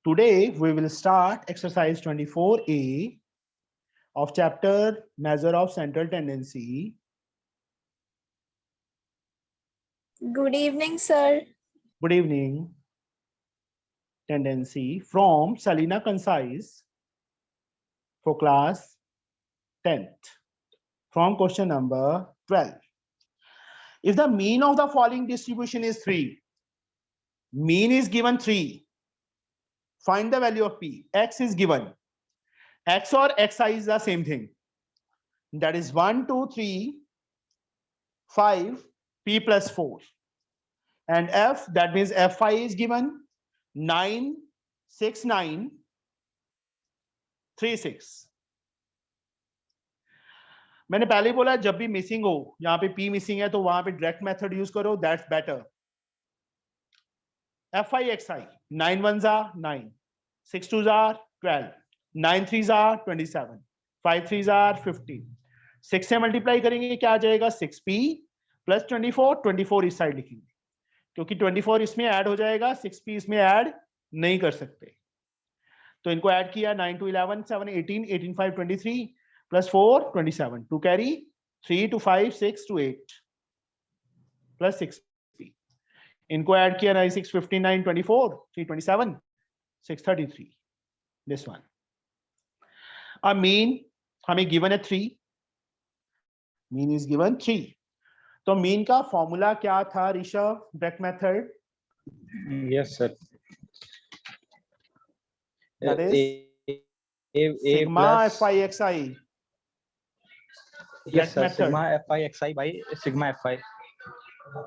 Today we will start exercise 24A of chapter Measure of Central Tendency. Good evening, sir. Good evening. Tendency from Salina Concise for class 10th. From question number 12. If the mean of the following distribution is 3, mean is given 3, find the value of P. X is given. X or Xi is the same thing. That is 1, 2, 3, 5, P plus 4. And F, that means Fi is given 9, 6, 9, 3, 6. मैंने पहले ही बोला जब भी missing हो, यहाँ पे P missing है तो वहां पे डायरेक्ट मेथड यूज करो, that's better. Fi Xi 9 1s are 9, 6 2s are 12, 9 3s are 27, 5 3s are 15. 6 से मल्टीप्लाई करेंगे क्या आ जाएगा 6P प्लस 24, 24 इस साइड लिखेंगे क्योंकि 24 इसमें ऐड हो जाएगा, 6P इसमें ऐड नहीं कर सकते. तो इनको ऐड किया 9 to 11 7 18 18 5 23 plus 4 27 to carry 3 to 5 6 to 8 plus 6P. इनको ऐड किया 9 6 15 9 24 3 27 6 33. This one. A mean हमें given है 3. Mean is given 3. तो मीन का फॉर्मूला क्या था Rishabh? Direct method. Yes, sir. That is sigma Fi Xi. Yes, sir. method. Sigma Fi Xi by sigma Fi.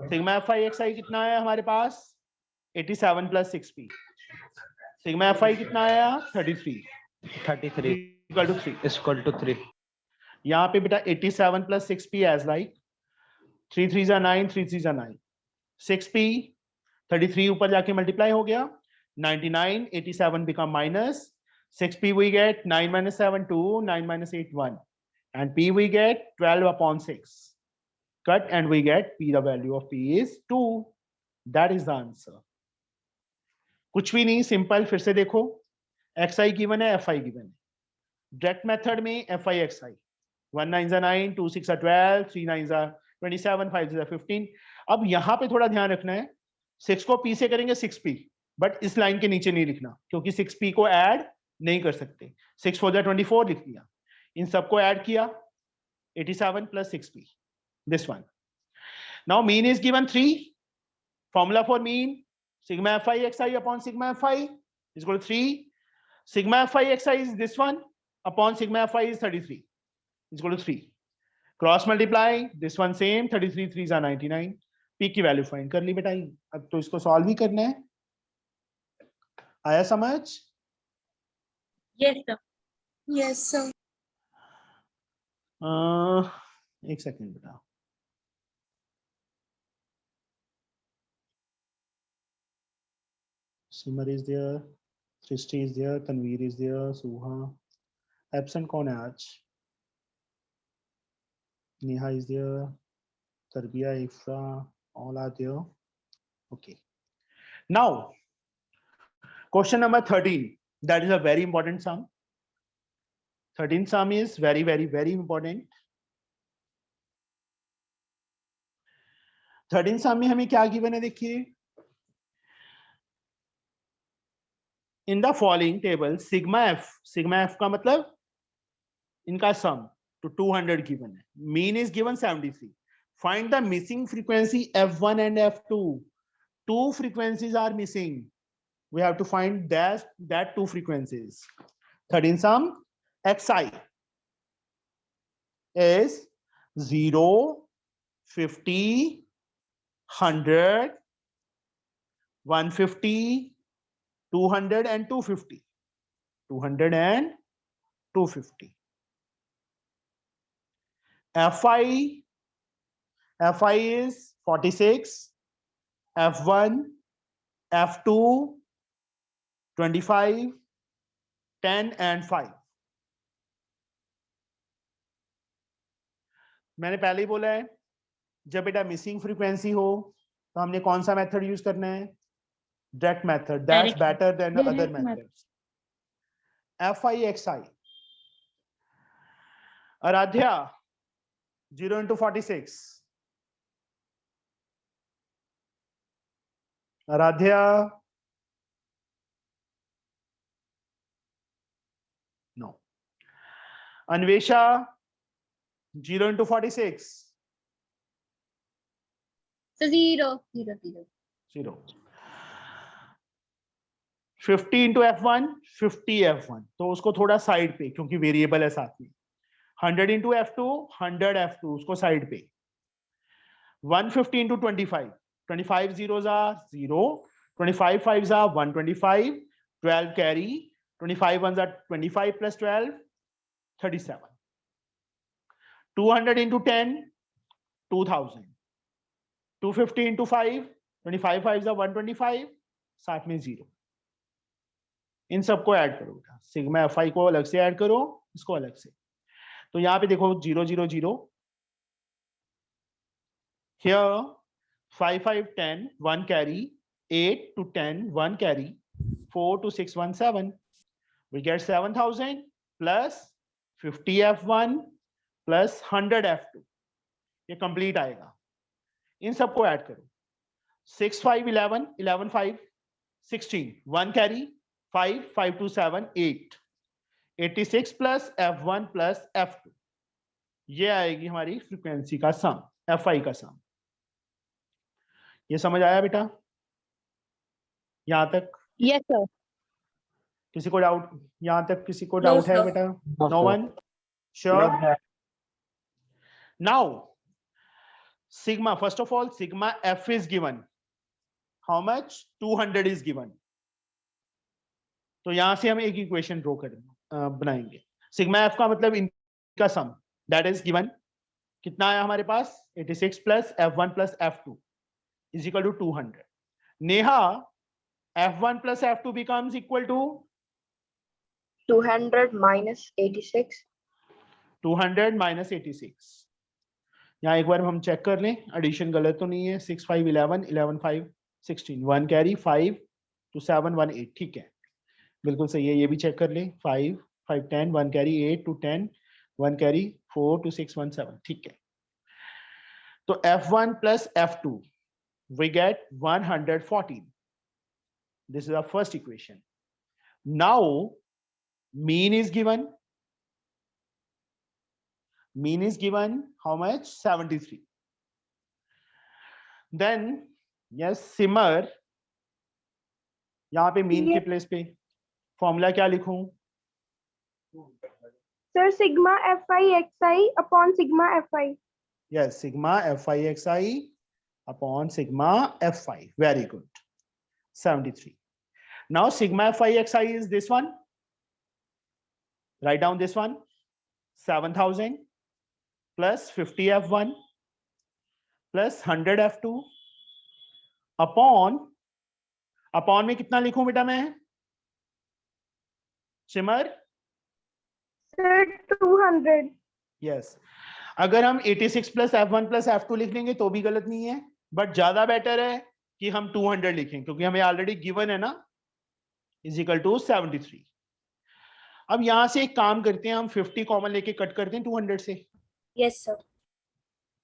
Sigma Fi Xi कितना आया हमारे पास 87 plus 6P. Sigma Fi कितना आया 33 equal to 3. यहाँ पे बेटा 87 plus 6P as like 3 3s are 9 3 3s are 9 6P 33 ऊपर जाके मल्टीप्लाई हो गया 99 87 become minus 6P we get 9 minus 7 2 9 minus 8 1 and P we get 12 upon 6. Cut and we get P, the value of P is 2. That is the answer. कुछ भी नहीं, simple. फिर से देखो Xi given है, Fi given है. Direct method में Fi Xi 1 9s are 9 2 6 are 12 3 9s are 27 5 6 are 15. अब यहाँ पे थोड़ा ध्यान रखना है, 6 को P से करेंगे 6P, बट इस लाइन के नीचे नहीं लिखना क्योंकि 6P को ऐड नहीं कर सकते. 6 4 24 लिख दिया. इन सबको ऐड किया 87 plus 6P. This one. Now mean is given 3. Formula for mean sigma Fi Xi upon sigma Fi is equal to 3. Sigma Fi Xi is this one upon sigma Fi is 33 is equal to 3. Cross multiply this one same 33 3s are 99. P की value find कर ली बेटा. अब तो इसको solve ही करना है. आया समझ? Yes, sir. Yes, sir. एक सेकंड बेटा. Simar is there, Srishti is there, Tanveer is there, Suha. Absent कौन है आज? Neha is there, Tarbiya, Ifra, all are there. Okay. Now, question number 13. That is a very important sum. 13th sum is very, very, very important. 13th sum में हमें क्या given है देखिए. In the following table, sigma f का मतलब इनका sum to 200 given है. Mean is given 73. Find the missing frequency f1 and f2. Two frequencies are missing. We have to find that two frequencies. 13 sum xi is 0, 50, 100, 150, 200 and 250. 200 and 250. Fi is 46, F1, F2, 25, 10 and 5. मैंने पहले ही बोला है जब बेटा missing frequency हो तो हमने कौन सा मेथड यूज करना है? Direct method. That's Direct. better than Direct other method. methods. FIXI. Aradhya, 0 into 46. Aradhya. No. Anvesha, 0 into 46. So 0. 0. 50 into F1, 50 F1. तो उसको थोड़ा साइड पे, क्योंकि वेरिएबल है साथ में. 100 into F2, 100 F2, उसको साइड पे. 150 into 25. 25 zeros are 0. 25 fives are 125. 12 carry. 25 ones are 25 plus 12, 37. 200 into 10, 2000. 250 into 5, 25 fives are 125. साथ में 0. इन सबको ऐड करो बेटा. सिग्मा एफ आई को अलग से ऐड करो, इसको अलग से. तो यहाँ पे देखो 0 0 0. Here 5 5 10 1 carry, 8 to 10 1 carry, 4 to 6 1 7. We get 7000 plus 50 F1 plus 100 F2. ये कंप्लीट आएगा. इन सबको ऐड करो. 6 5 11 11 5 16 1 carry, 5 5 to 7 8. 86 plus F1 plus F2. ये आएगी हमारी फ्रीक्वेंसी का सम, FI का सम. ये समझ आया बेटा? यहां तक? Yes, sir. किसी को डाउट? यहां तक किसी को No, डाउट है sir. बेटा? No, No sir. one? Sure. Now, sigma, first of all, sigma F is given. How much? 200 is given. तो यहां से हम एक इक्वेशन ड्रॉ बनाएंगे. सिग्मा एफ का मतलब इनका सम, दैट इज गिवन. कितना आया हमारे पास? 86 plus F1 plus F2 is equal to 200. Neha, F1 plus F2 becomes equal to 200 minus 86. 200 minus 86. यहाँ एक बार हम चेक कर लें, एडिशन गलत तो नहीं है. 6 5 11 11 5 16 1 कैरी, 5 to 7 1 8. ठीक है, बिल्कुल सही है. ये भी चेक कर लें. 5 5 10 1 कैरी, 8 to 10 1 कैरी, 4 to 6 1 7. ठीक है. तो F1 plus F2 we get 114. This is our first equation. Now mean is given. Mean is given how much? 73. Then yes, simmer. यहाँ पे mean के प्लेस पे फॉर्मूला क्या लिखूं? Sir, sigma FI upon sigma FI. Yes, sigma FI upon sigma FI. Very good. 73. Now sigma FI is this one. Write down this one. 7000 plus 50 F1 plus 100 F2 upon में कितना लिखूं बेटा मैं? सिमर? Sir, 200. Yes. अगर हम 86 plus F1 plus F2 लिख लेंगे तो भी गलत नहीं है, बट ज्यादा बेटर है कि हम 200 लिखें, क्योंकि हमें ऑलरेडी गिवन है ना, इज इक्वल टू 73. अब यहां से एक काम करते हैं, हम 50 कॉमन लेके कट करते हैं 200 से. Yes, sir.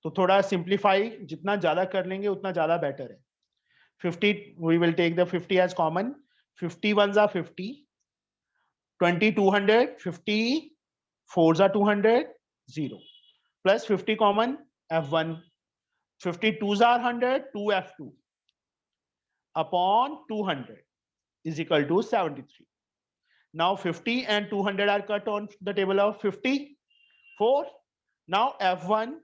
तो थोड़ा सिंप्लीफाई जितना ज्यादा कर लेंगे उतना ज्यादा बेटर है. 50 we will take the 50 as common. 50 ones are 50, 20 200, 50 fours are 200, 0 plus 50 common F1, 50 twos are 100, 2 F2 upon 200 is equal to 73. Now 50 and 200 are cut on the table of 50, 4. Now F1,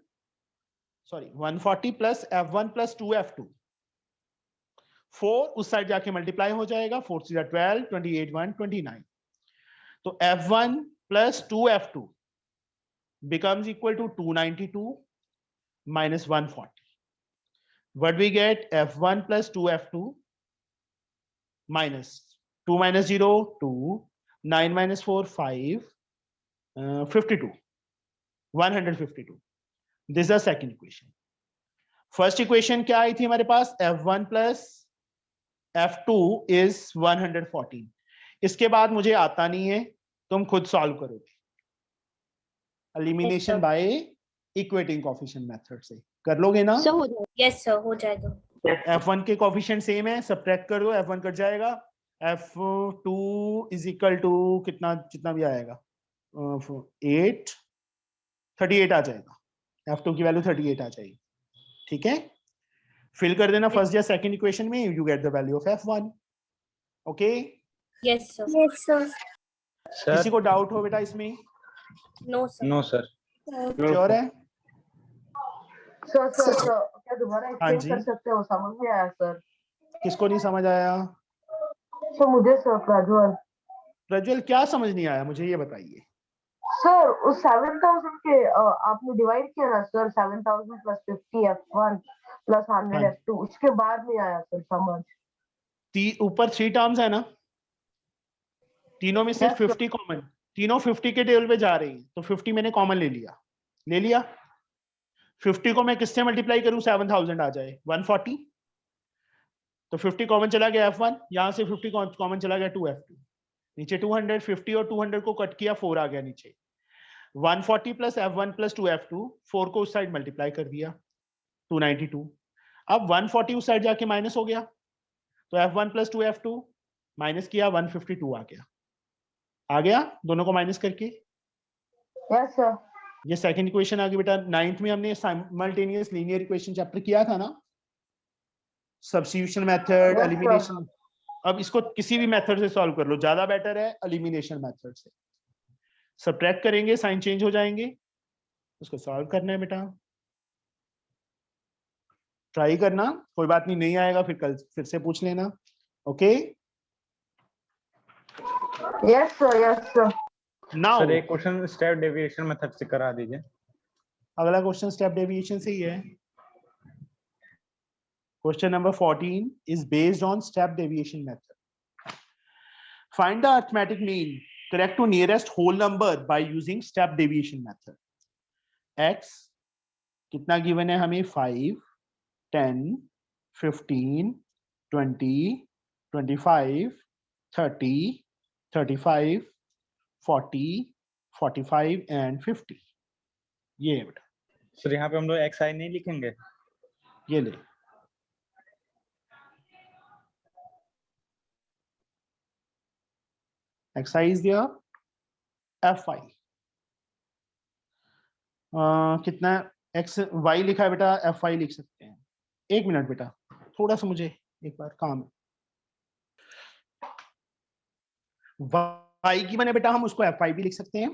sorry, 140 plus F1 plus 2 F2. 4 उस side जाके multiply हो जाएगा. 4 3 12, 28 1 29. तो F1 plus 2 F2 becomes equal to 292 minus 140. What we get? F1 plus 2 F2 minus 2 minus 0 2, 9 minus 4 5, 52, 152. This is the second equation. First equation क्या आई थी हमारे पास? F1 plus F2 is 114. इसके बाद मुझे आता नहीं है, तुम खुद सॉल्व करोगे elimination sir. By equating coefficient method से। कर लोगे ना? सर हो जाएगा। यस सर हो जाएगा। F1 के कोएफिशिएंट सेम है, सब्ट्रैक्ट कर दो, F1 कट जाएगा, F2 इज इक्वल टू कितना, जितना भी आएगा 8 38 आ जाएगा। F2 की वैल्यू 38 आ जाएगी। ठीक है, फिल कर देना फर्स्ट या सेकंड इक्वेशन में, you get the value of F1। Okay, yes sir. Yes, sir. Sir किसी को डाउट हो बेटा इसमें? No sir. No sir. Sure है? सर क्या दोबारा हाँ एक्सप्लेन जी। कर सकते हो? समझ में आया सर। किसको नहीं समझ आया? सर मुझे सर प्रज्वल। प्रज्वल क्या समझ नहीं आया, मुझे ये बताइए। सर उस 7000 के आपने डिवाइड किया ना सर, 7000 प्लस 50 F1 प्लस 100 हाँ। F2, उसके बाद नहीं आया सर समझ। ऊपर 3 टर्म्स है ना, तीनों में सिर्फ Yes, sir. 50 कॉमन, तीनों 50 के टेबल पे जा रही हैं, तो 50 मैंने कॉमन ले लिया। 50 को मैं किससे मल्टीप्लाई करूं 7000 आ जाए 140, तो 50 कॉमन चला गया F1, यहां से 50 कॉमन चला गया 2F2, नीचे 200, 50 और 200 को कट किया, 4 आ गया नीचे। 140 प्लस F1 प्लस 2F2, 4 को उस साइड मल्टीप्लाई कर दिया 292। अब 140 उस साइड जाके माइनस हो गया, तो F1 प्लस 2F2 माइनस किया, 152 आ गया दोनों को माइनस करके। Yes, sir. ये सेकंड इक्वेशन आ गई बेटा। 9th में हमने साइमल्टेनियस लीनियर इक्वेशन चैप्टर किया था ना, सब्स्टिट्यूशन मेथड, Yes, एलिमिनेशन। अब इसको किसी भी मेथड से सॉल्व कर लो, ज्यादा बेटर है एलिमिनेशन मेथड से। सब्ट्रैक्ट करेंगे, साइन चेंज हो जाएंगे, उसको सॉल्व करना है बेटा। ट्राई करना, कोई बात नहीं आएगा फिर कल फिर से पूछ लेना। Okay Yes, sir. Yes, sir. Now sir एक क्वेश्चन स्टेप डेविएशन मेथड से करा दीजिए। अगला क्वेश्चन स्टेप डेविएशन से ही है। Question number 14 is based on step deviation method. Find the arithmetic mean correct to nearest whole number by using step deviation method. X कितना given है हमें 5, 10, 15, 20, 25, 30, 35, 40, 45 and 50. ये है बेटा। सर यहाँ पे हम लोग xi नहीं लिखेंगे? ये ले, xi is there, fi कितना x y लिखा है बेटा, fi लिख सकते हैं। एक मिनट बेटा, थोड़ा सा मुझे एक बार काम है। y गिवन है बेटा, हम उसको fi भी लिख सकते हैं।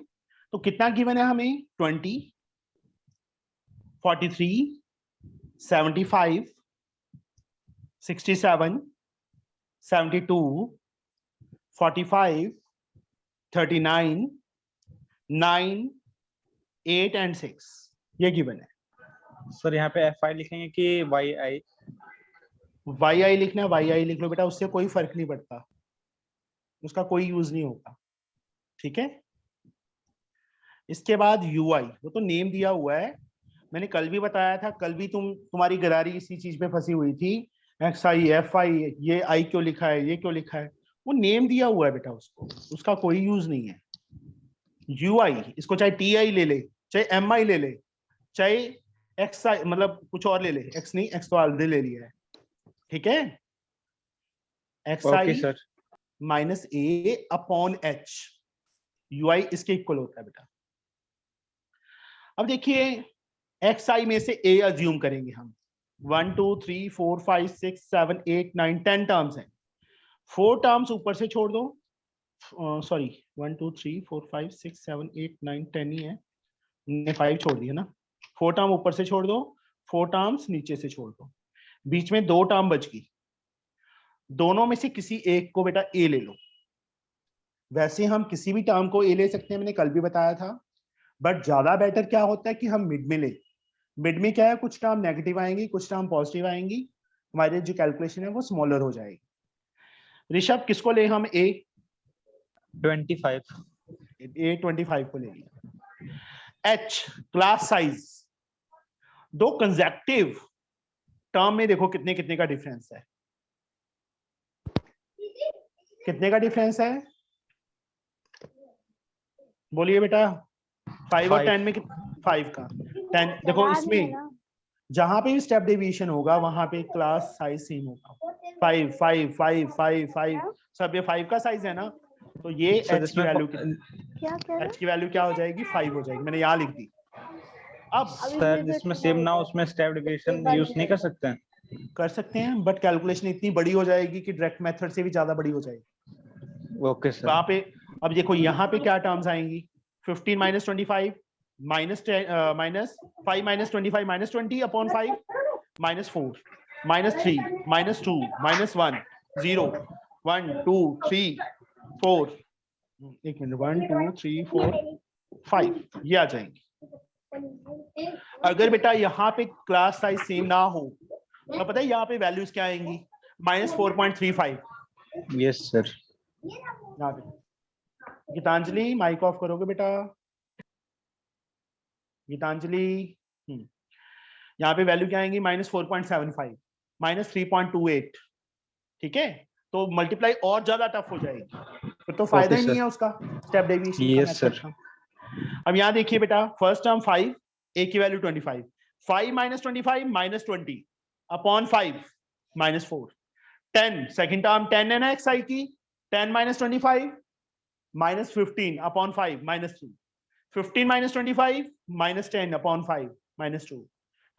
तो कितना गिवन है हमें 20, 43, 75, 67, 72, 45, 39, 9, 8 and 6 ये गिवन है। सर यहाँ पे fi लिखेंगे कि yi? yi लिखना है, yi लिख लो बेटा, उससे कोई फर्क नहीं पड़ता, उसका कोई यूज नहीं होगा। ठीक है, इसके बाद ui, वो तो नेम दिया हुआ है, मैंने कल भी बताया था, कल भी तुम्हारी गरारी इसी चीज पे फंसी हुई थी, xi fi, ये i क्यों लिखा है, ये क्यों लिखा है, वो नेम दिया हुआ है बेटा, उसको उसका कोई यूज नहीं है। ui इसको चाहे ti ले ले, चाहे mi ले ले, चाहे xi मतलब कुछ और ले ले, x नहीं, x तो ऑलरेडी ले लिया है। ठीक है, xi sir minus a upon h, ui इसके इक्वल होता है बेटा। अब देखिए xi में से a अज्यूम करेंगे हम, 1 2 3 4 5 6 7 8 9 10 टर्म्स हैं, 4 टर्म्स ऊपर से छोड़ दो, सॉरी 1 2 3 4 5 6 7 8 9 10 ही है, हमने 5 छोड़ दिया ना, 4 टर्म ऊपर से छोड़ दो, 4 टर्म्स नीचे से छोड़ दो, बीच में 2 टर्म बच गई, दोनों में से किसी एक को बेटा a ले लो। वैसे हम किसी भी टर्म को a ले सकते हैं, मैंने कल भी बताया था, बट ज्यादा बेटर क्या होता है कि हम मिड में ले। मिड में क्या है, कुछ टर्म नेगेटिव आएंगी, कुछ टर्म पॉजिटिव आएंगी, हमारी जो कैलकुलेशन है वो स्मॉलर हो जाएगी। ऋषभ किसको ले हम a 25 को ले लिया। h क्लास साइज, दो कंसेक्टिव टर्म में देखो कितने कितने का डिफरेंस है, कितने का डिफरेंस है? बोलिए बेटा। 5 और 10 में 5 का 10। देखो इसमें जहां पे भी स्टेप डेविएशन होगा वहां पे क्लास साइज सेम होगा। 5 5 5 5 5 सब ये 5 का साइज है ना, तो ये सर h की वैल्यू क्या कह रहे h की वैल्यू क्या हो जाएगी? 5 हो जाएगी। मैंने यहाँ लिख दी। अब सर जिसमें सेम ना हो उसमें स्टेप डेविएशन यूज नहीं कर सकते हैं? कर सकते हैं, बट कैलकुलेशन इतनी बड़ी हो जाएगी कि डायरेक्ट मेथड से भी ज्यादा बड़ी हो जाएगी। Okay sir. वहां पे अब देखो यहाँ पे क्या टर्म्स आएंगी? 15 minus 25 minus 5 minus 25 minus 20 upon 5 minus 4 minus 3 minus 2 minus 1 0 1 2 3 4 एक मिनट 1 2 3 4 5 ये आ जाएंगे। अगर बेटा यहाँ पे क्लास साइज सेम ना हो तो पता है यहाँ पे वैल्यूज क्या आएंगी? -4.35। Yes sir. यहाँ पे गीतांजलि माइक ऑफ करोगे बेटा? गीतांजलि यहाँ पे वैल्यू क्या आएंगी? -4.75 -3.28। ठीक है, तो मल्टीप्लाई और ज्यादा टफ हो जाएगी, फिर तो फायदा ही नहीं है उसका स्टेप डेविएशन का यस मेथड सर। का। अब यहाँ देखिए बेटा, फर्स्ट टर्म 5, a की value 25, 5 minus 25 minus 20 upon 5 minus 4, 10 second term 10 है ना xi की, 10 minus 25 minus 15 upon 5 minus 3, 15 minus 25 minus 10 upon 5 minus 2,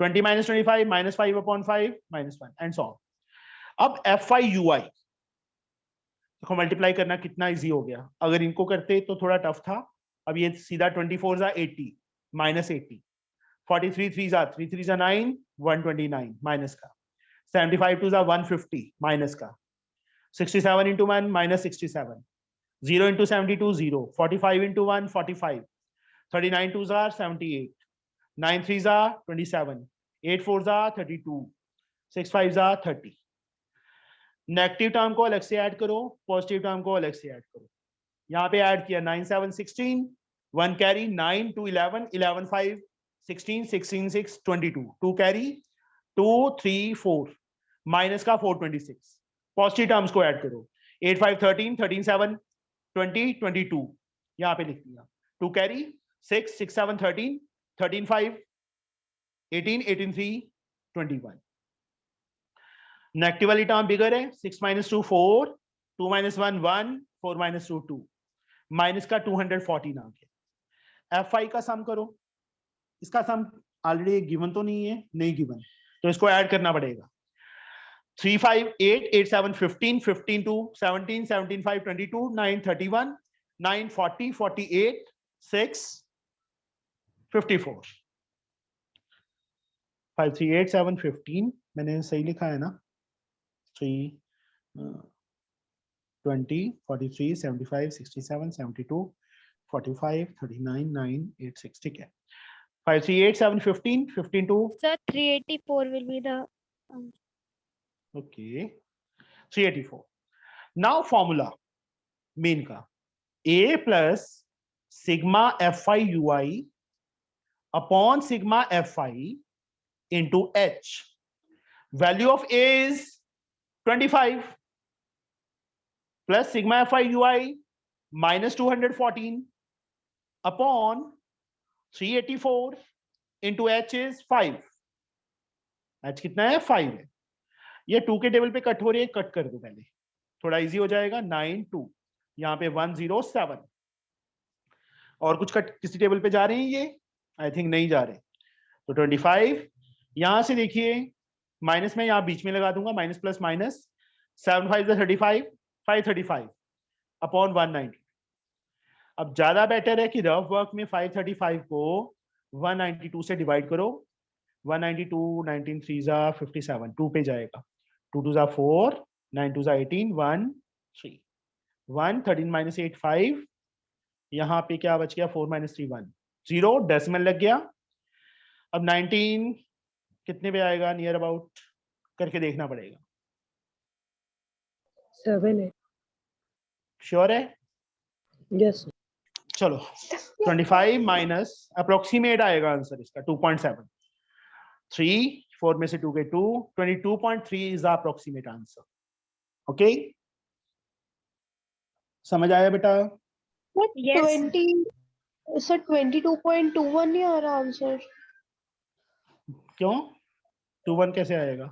20 minus 25 minus 5 upon 5 minus 1 and so on. अब fi ui देखो मल्टीप्लाई करना कितना इजी हो गया। अगर इनको करते तो थोड़ा टफ था। अब ये सीधा 24 जा 80 माइनस 80, 43 3 जा 3 3 जा 9 129 माइनस का, 75 2 जा 150 माइनस का, 67 into 1 minus 67, 0 into 72 0, 45 into 1 45, 39 2s are 78, 9 3s are 27, 8 4s are 32, 6 5s are 30। Negative term को अलग से ऐड करो, पॉजिटिव टर्म को अलग से ऐड करो। यहाँ पे ऐड किया 9 7 16, 1 कैरी 9 2 11, 11 5 16, 16 6 22, 2 कैरी 2 3 4 माइनस का 426। पॉजिटिव टर्म्स को ऐड करो, 8 5 13, 13 7 20 22, यहाँ पे लिख दिया 2 कैरी 6 6 7 13, 13 5 18, 18 3 21। नेगेटिव वाली टर्म बिगर है, 6 माइनस 2 4, 2 माइनस 1 1, 4 माइनस 2 2, माइनस का 214 आ गया। fi का सम करो, इसका सम ऑलरेडी गिवन तो नहीं है, नहीं गिवन, तो इसको ऐड करना पड़ेगा। 3 5 8 8 7 15 15 2 17 17 5 22 9 31 9 40 48 6 54 5 3 8 7 15 मैंने सही लिखा है ना? 3 20 43 75 67 72 45 39 9 8 6 ठीक है। 5 3 8 7 15 15 2 Sir, 384 will be the okay 384। Now formula main का, a plus sigma fi ui upon sigma fi into h। Value of a is 25 plus sigma fi ui minus 214 upon 384 into h is 5। h कितना है? 5 है। ये 2 के table पे cut हो रही है, कट कर दो पहले, थोड़ा इजी हो जाएगा। 9 2 यहाँ पे 107 और कुछ कट किसी टेबल पे जा रहे हैं? ये आई थिंक नहीं जा रहे, तो 25 यहां से देखिए, माइनस में यहाँ बीच में लगा दूंगा, माइनस प्लस माइनस, 7 5 35 535 अपॉन 190। अब ज्यादा बेटर है कि रफ वर्क में 535 को 192 से डिवाइड करो। 192 19 3 जा 57, 2 पे जाएगा, 2 2 जा 4, 9 2 जा 18, 1 3 1 13 माइनस 8 5, यहाँ पे क्या बच गया? 4 माइनस 3 1 0, डेसिमल लग गया। अब 19 कितने पे आएगा? नियर अबाउट करके देखना पड़ेगा। 7 है। श्योर है? यस चलो 25 माइनस अप्रोक्सीमेट आएगा आंसर इसका 2.7, 3 4 में से 2 के 2, 22.3 is the approximate answer. Okay, समझ आया बेटा? Yes. 20 सर 22.21 नहीं आ रहा आंसर। क्यों 21 कैसे आएगा?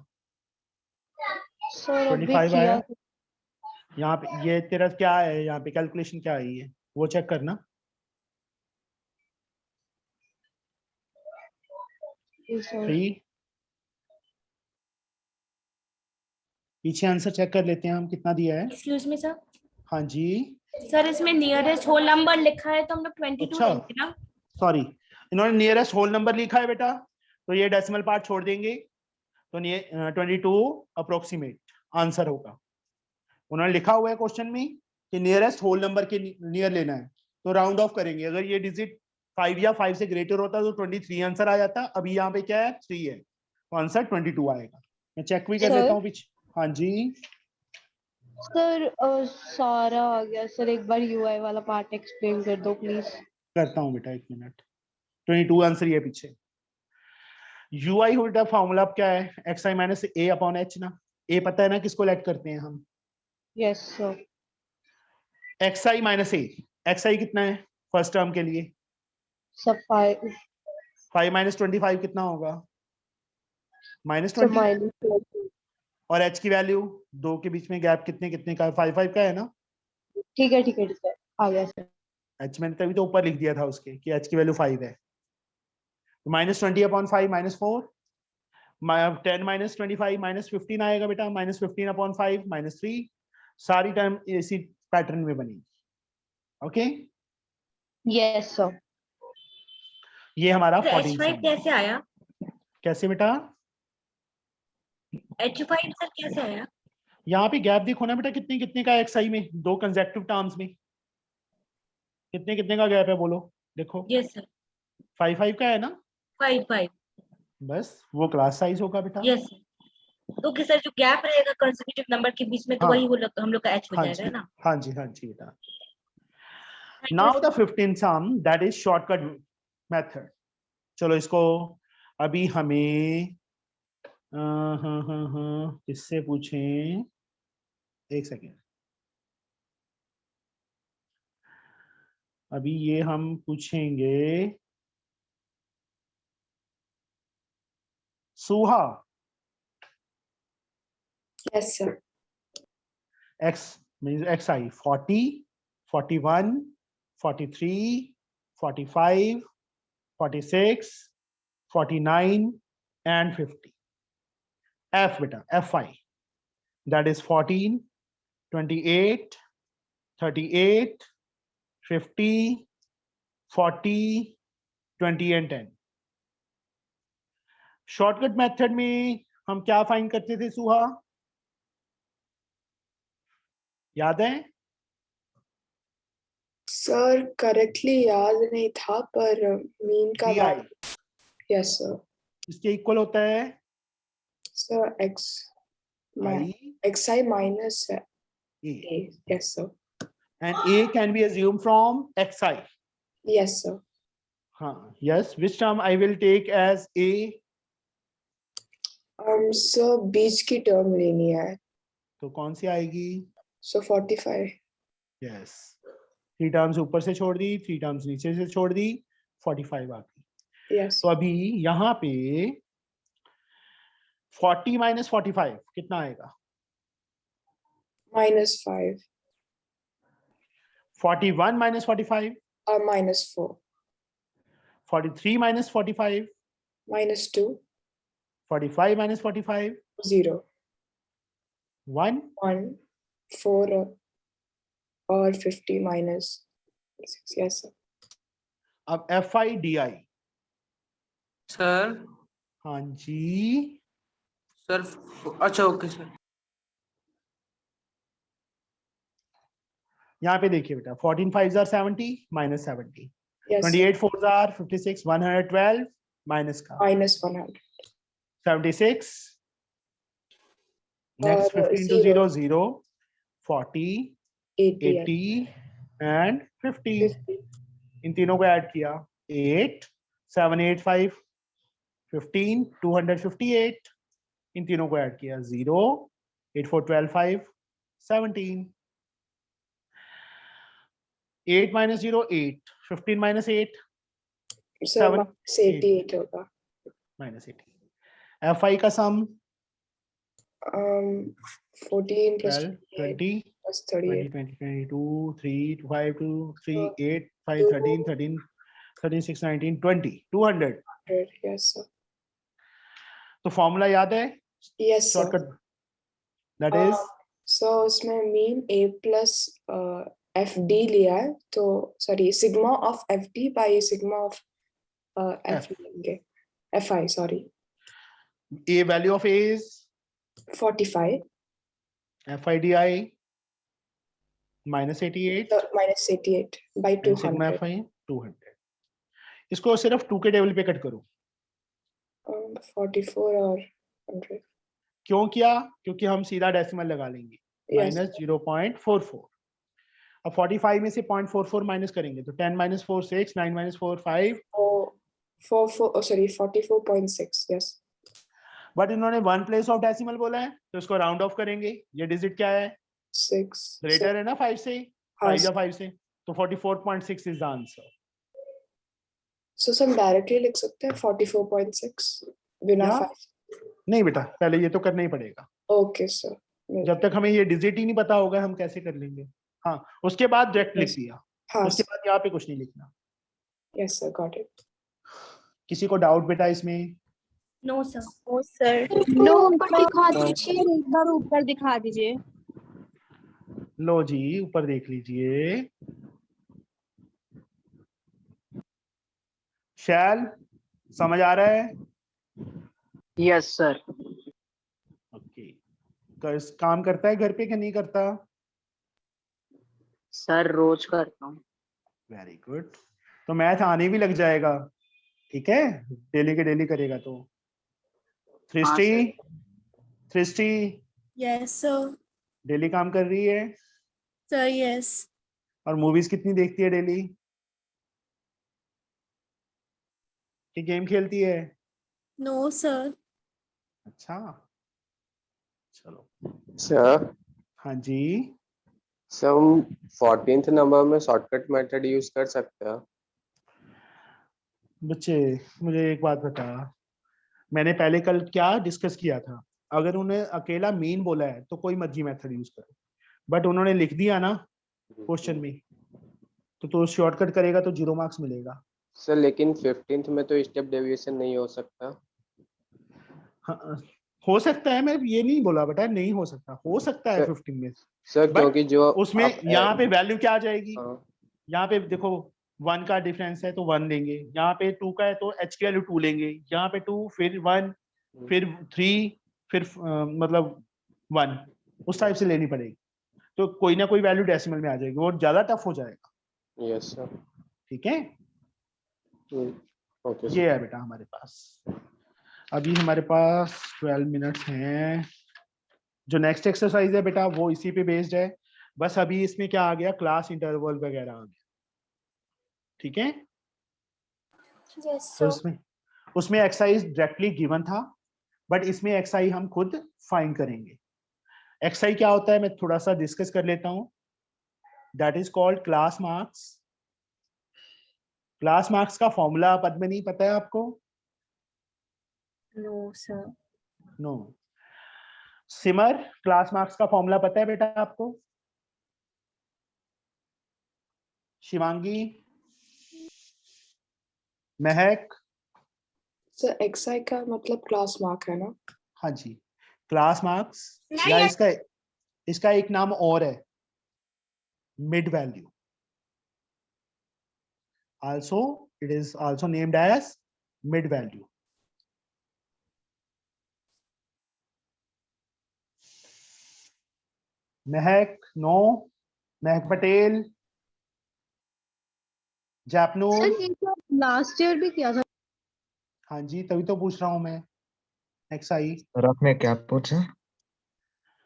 सर अभी 25 किया आया। यहाँ पे ये तेरा क्या है, यहाँ पे कैलकुलेशन क्या आई है वो चेक करना। सर। 3 पीछे आंसर चेक कर लेते हैं हम कितना दिया है। Excuse me, sir. हाँ जी सर इसमें नियरेस्ट होल नंबर लिखा है तो हम लोग 22 अच्छा। लेंगे ना। सॉरी इन्होंने नियरेस्ट होल नंबर लिखा है बेटा, तो ये डेसिमल पार्ट छोड़ देंगे, तो 22 अप्रोक्सीमेट आंसर होगा। उन्होंने लिखा हुआ है क्वेश्चन में कि नियरेस्ट होल नंबर के नियर लेना है, तो राउंड ऑफ करेंगे। अगर ये डिजिट 5 या 5 से ग्रेटर होता तो 23 आंसर आ जाता। अभी यहाँ पे क्या है 3 है, तो आंसर 22 आएगा। मैं चेक भी कर सर? लेता हूँ पीछे। हाँ जी सर सारा आ गया सर, एक बार यूआई वाला पार्ट एक्सप्लेन कर दो प्लीज। करता हूँ बेटा, 1 मिनट। 22 आंसर ये पीछे। यूआई बेटा फॉर्मूला क्या है, एक्स आई माइनस ए अपॉन एच ना। ए पता है ना किसको लेट करते हैं हम, यस सर। एक्स आई माइनस ए। एक्स आई कितना है फर्स्ट टर्म के लिए, सब 5 5 माइनस 25 कितना होगा, माइनस सर 20। माइनस। और एच की वैल्यू, दो के बीच में गैप कितने कितने का है, 5 का है ना। ठीक है ठीक है ठीक है, आ गया सर। एच मैंने तभी तो ऊपर लिख दिया था उसके कि एच की वैल्यू 5 है। तो -20 अपॉन 5 -4, 10 माइनस 25 -15 आएगा बेटा, -15 अपॉन 5 -3। सारी टर्म इसी पैटर्न में बनेगी। Okay yes sir. ये हमारा तो 14 H5 कैसे आया? कैसे बेटा, H5 सर कैसे आया? यहाँ पे गैप देखो ना बेटा, कितने कितने का एक्स आई में, दो कंसेक्टिव टर्म्स में कितने कितने का गैप है बोलो, देखो यस सर, 5 का है ना। 5 बस वो क्लास साइज होगा बेटा। Yes sir. तो कि सर जो गैप रहेगा कंसेक्यूटिव नंबर के बीच में, तो हाँ। वही हम लोग का H हो हाँ जाएगा जी ना। हाँ जी हाँ जी बेटा। Now the 15th sum that is shortcut method। चलो इसको अभी हमें किससे पूछें, एक सेकेंड। अभी ये हम पूछेंगे Suha. Yes sir. x means xi 40 41 43 45 46 49 and 50। f beta fi that is 14 28 38 50 40 20 and 10। Shortcut method में हम क्या फाइंड करते थे सुहा, याद है? सर करेक्टली याद नहीं था, पर मीन का DI बात। Yes sir. इसके इक्वल होता है sir I xi minus A a। Yes sir. and A can be assumed from xi। Yes sir. हाँ yes, which term I will take as A? Sir बीच की term लेनी है, तो कौन सी आएगी? सो 45। यस 3 टर्म्स ऊपर से छोड़ दी, 3 टर्म्स नीचे से छोड़ दी, 45 आ गई। यस। तो अभी यहाँ पे 40 माइनस 45 कितना आएगा? -5 41 माइनस 45 -4 43 माइनस 45 -2 45 माइनस 45 0 1 1 4 और 50 -6। Yes sir. अब FI/DI। सर हाँ जी सर अच्छा ओके सर। यहाँ पे देखिए बेटा 14 5s are 70 minus 70, yes 28 4s are 56 112 minus का -100 76, next और 15 to 0 0 40 80 80 and 50। 50 इन तीनों को ऐड किया 8 7 8 5 15 258। इन तीनों को ऐड किया 0 8 4 12 5 17। 8 minus 0 8, 15 minus 8 sir Seven, minus 88 होगा. minus 80. fi का sum 14 plus 12 28 20 plus 20 38. 20 22 3 5 2 3 8 5 Two. 13 13 13 6 19 20 200. Yes sir. तो फॉर्मूला याद है Yes sir. Shortcut that is So उसमें mean a plus FD लिया है तो sorry sigma of FD by sigma of F लेंगे. FI sorry. a value of a is 45 fidi minus 88 minus 88 by and sigma 200. fi 200. इसको सिर्फ 2 के table पे cut करो. 44 और 100. क्यों किया? क्योंकि हम सीधा डेसिमल लगा लेंगे. Yes. माइनस 0.44. अब 45 में से 0.44 माइनस करेंगे तो 10 minus 4 6, 9 minus 4 5. 44.6. Yes. बट इन्होंने वन प्लेस ऑफ डेसिमल बोला है तो इसको राउंड ऑफ करेंगे. ये डिजिट क्या है? 6. ग्रेटर है ना 5 से. हाँ, 5 या 5 से तो 44.6 इज द आंसर. so हम डायरेक्टली लिख सकते हैं 44.6 बिना या? 5. नहीं बेटा पहले ये तो करना ही पड़ेगा. Okay sir. जब तक हमें ये डिजिट ही नहीं पता होगा हम कैसे कर लेंगे. हाँ उसके बाद डायरेक्ट लिख दिया. हाँ उसके बाद यहाँ पे कुछ नहीं लिखना. Yes sir got it. किसी को डाउट बेटा इसमें? No sir. Oh sir no ऊपर दिखा दीजिए. एक बार ऊपर दिखा दीजिए. लो जी ऊपर देख लीजिए. शैल समझ आ रहा है? Yes sir. ओके. काम करता है घर पे कि नहीं करता? सर रोज करता हूँ. Very good. तो मैथ आने भी लग जाएगा. ठीक है डेली के डेली करेगा तो. सृष्टि सृष्टि यस सर. डेली काम कर रही है सर यस. और मूवीज कितनी देखती है डेली? कि गेम खेलती है? No sir. अच्छा चलो. सर हाँ जी. सर हम 14th नंबर में शॉर्टकट मेथड यूज कर सकते हैं? बच्चे मुझे एक बात बता. मैंने पहले कल क्या डिस्कस किया था. अगर उन्हें अकेला मीन बोला है तो कोई मर्जी मेथड यूज करो. बट उन्होंने लिख दिया ना क्वेश्चन में तो शॉर्टकट करेगा तो 0 मार्क्स मिलेगा. सर लेकिन 15th में तो स्टेप डेविएशन नहीं हो सकता. हाँ, हो सकता है. मैं ये नहीं बोला बेटा नहीं हो सकता. हो सकता है 15 में. सर क्योंकि जो उसमें यहाँ पे वैल्यू क्या आ जाएगी? हाँ. यहाँ पे देखो 1 का डिफरेंस है तो 1 लेंगे. यहाँ पे 2 का है तो h की वैल्यू 2 लेंगे. यहाँ पे 2 फिर 1 फिर 3 फिर मतलब 1 उस टाइप से लेनी पड़ेगी. तो कोई ना कोई वैल्यू डेसिमल में आ जाएगी. वो ज्यादा टफ हो जाएगा. Yes sir. ठीक है. ओके ये है बेटा हमारे पास. अभी हमारे पास 12 मिनट्स हैं. जो नेक्स्ट एक्सरसाइज है बेटा वो इसी पे बेस्ड है. बस अभी इसमें क्या आ गया? क्लास इंटरवल वगैरह आ गया. ठीक है. यस तो सर. उसमें एक्सरसाइज डायरेक्टली गिवन था बट इसमें एक्सरसाइज हम खुद फाइंड करेंगे. एक्सरसाइज क्या होता है मैं थोड़ा सा डिस्कस कर लेता हूं. That is called class marks. Class marks का फॉर्मूला पद्मिनी पता है आपको? No sir. No. Simar class marks का फॉर्मूला पता है बेटा आपको? शिवांगी, महक? सर एक्सआई का मतलब क्लास मार्क है ना? हाँ जी. क्लास मार्क्स या इसका एक नाम और है mid value. Also it is also named as mid value. Mahak no. Mahak Patel, जैपनूर. Last year भी किया था. हाँ जी तभी तो पूछ रहा हूं मैं. एक्सआई सर आपने क्या पूछा?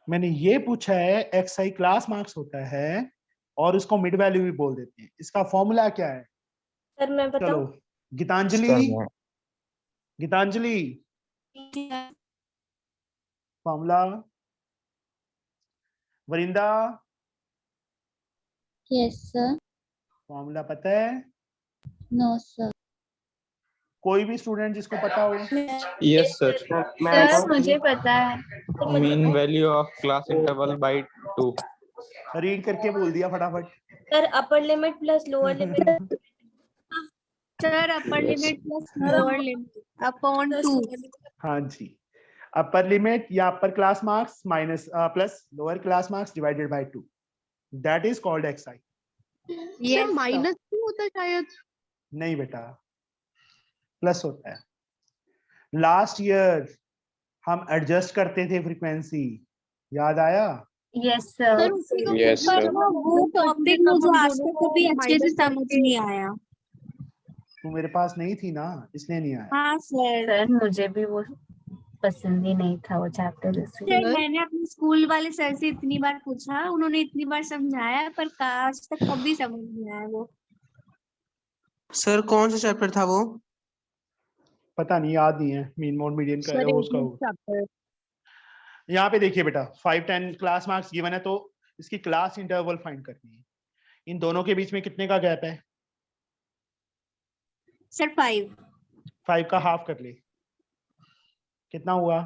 मैंने ये पूछा है एक्सआई क्लास मार्क्स होता है और उसको मिड वैल्यू भी बोल देते हैं. इसका फॉर्मूला क्या है? सर मैं चलो बताऊं? Geetanjali. Geetanjali formula. Vrinda. Yes sir. Formula पता है? No sir. कोई भी स्टूडेंट जिसको पता हो? यस सर, सर मुझे पता है। Mean value of class interval by 2। Read करके बोल दिया फटाफट। Sir upper limit plus lower limit sir upper limit plus lower limit upon 2। हाँ जी, अपर लिमिट या upper class marks minus plus lower class marks divided by 2, that is called x i. Sir minus क्यों होता है शायद? नहीं बेटा, plus होता है। लास्ट ईयर हम एडजस्ट करते थे फ्रीक्वेंसी, याद आया? Yes sir. Yes, sir. वो टॉपिक मुझे आज तक कभी अच्छे से समझ नहीं आया। तू मेरे पास नहीं थी ना, इसलिए नहीं आया। हाँ सर मुझे भी वो पसंद ही नहीं था वो चैप्टर। सर मैंने अपने स्कूल वाले सर से इतनी बार पूछा, उन्होंने इतनी बार समझाया, पर आज तक कभी समझ नहीं आया वो। सर कौन सा चैप्टर था वो? पता नहीं, याद नहीं है। मीन मोड मीडियन का है उसका वो। यहाँ पे देखिए बेटा, 5 10 क्लास मार्क्स गिवन है, तो इसकी क्लास इंटरवल फाइंड करनी है। इन दोनों के बीच में कितने का गैप है? सर 5। 5 का हाफ कर ले, कितना हुआ?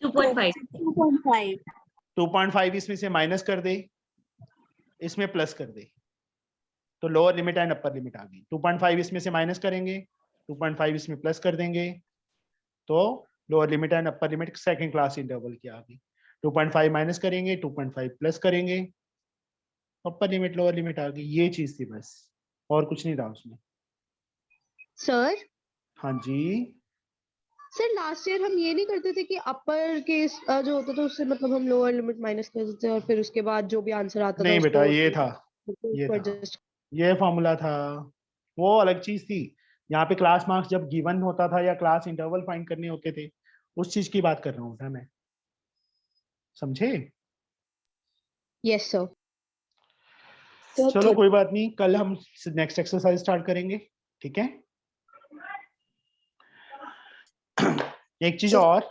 2.5 2.5। 2.5 इसमें से माइनस कर दे, इसमें प्लस कर दे, तो lower limit and upper limit आ गई। 2.5 इसमें से माइनस करेंगे, 2.5 इसमें प्लस कर देंगे, तो lower limit and upper limit second class interval की आ गई। 2.5 माइनस करेंगे, 2.5 प्लस करेंगे, अपर लिमिट लोअर लिमिट आ गई। ये चीज थी बस, और कुछ नहीं था उसमें। सर हाँ जी, सर लास्ट ईयर हम ये नहीं करते थे कि अपर केस जो होता था उससे मतलब हम लोअर लिमिट माइनस कर देते थे और फिर उसके बाद जो भी आंसर आता था नहीं बेटा, उसको ये था, ये था, ये फॉर्मूला था, वो अलग चीज थी। यहाँ पे क्लास मार्क्स जब गिवन होता था या क्लास इंटरवल फाइंड करने होते थे, उस चीज की बात कर रहा हूँ मैं, समझे? Yes sir. चलो कोई बात नहीं, कल हम नेक्स्ट एक्सरसाइज स्टार्ट करेंगे, ठीक है? एक चीज और,